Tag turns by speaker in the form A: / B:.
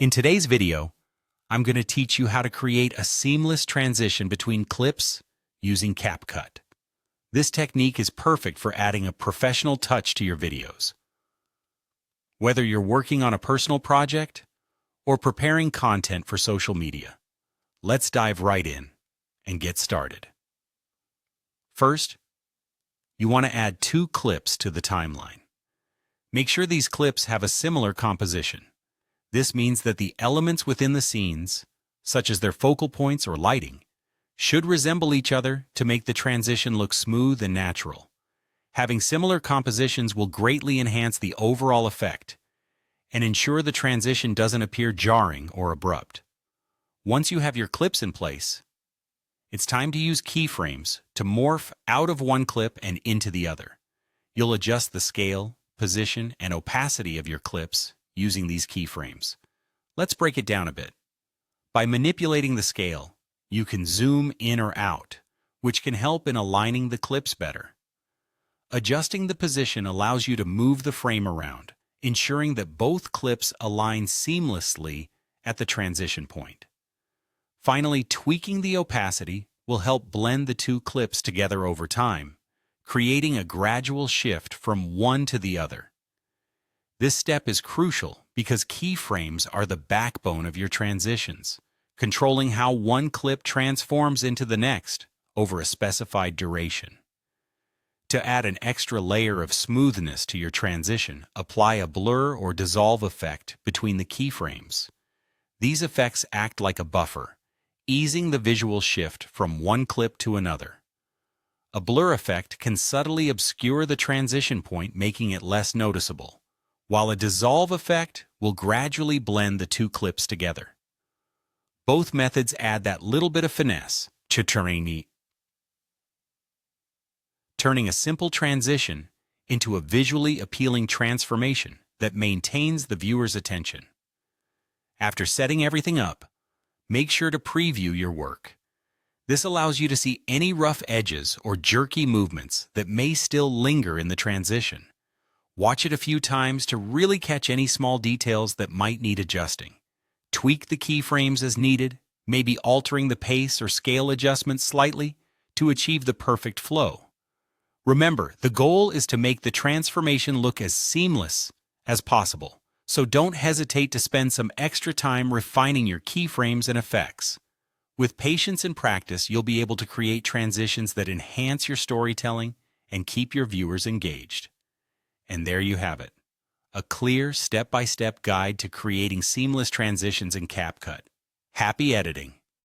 A: In today's video, I'm going to teach you how to create a seamless transition between clips using CapCut. This technique is perfect for adding a professional touch to your videos. Whether you're working on a personal project or preparing content for social media, let's dive right in and get started. First, you want to add 2 clips to the timeline. Make sure these clips have a similar composition. This means that the elements within the scenes, such as their focal points or lighting, should resemble each other to make the transition look smooth and natural. Having similar compositions will greatly enhance the overall effect and ensure the transition doesn't appear jarring or abrupt. Once you have your clips in place, it's time to use keyframes to morph out of one clip and into the other. You'll adjust the scale, position, and opacity of your clips using these keyframes. Let's break it down a bit. By manipulating the scale, you can zoom in or out, which can help in aligning the clips better. Adjusting the position allows you to move the frame around, ensuring that both clips align seamlessly at the transition point. Finally, tweaking the opacity will help blend the 2 clips together over time, creating a gradual shift from one to the other. This step is crucial because keyframes are the backbone of your transitions, controlling how one clip transforms into the next over a specified duration. To add an extra layer of smoothness to your transition, apply a blur or dissolve effect between the keyframes. These effects act like a buffer, easing the visual shift from one clip to another. A blur effect can subtly obscure the transition point, making it less noticeable, while a dissolve effect will gradually blend the 2 clips together. Both methods add that little bit of finesse to turning a simple transition into a visually appealing transformation that maintains the viewer's attention. After setting everything up, make sure to preview your work. This allows you to see any rough edges or jerky movements that may still linger in the transition. Watch it a few times to really catch any small details that might need adjusting. Tweak the keyframes as needed, maybe altering the pace or scale adjustments slightly to achieve the perfect flow. Remember, the goal is to make the transformation look as seamless as possible, so don't hesitate to spend some extra time refining your keyframes and effects. With patience and practice, you'll be able to create transitions that enhance your storytelling and keep your viewers engaged. And there you have it, a clear step-by-step guide to creating seamless transitions in CapCut. Happy editing!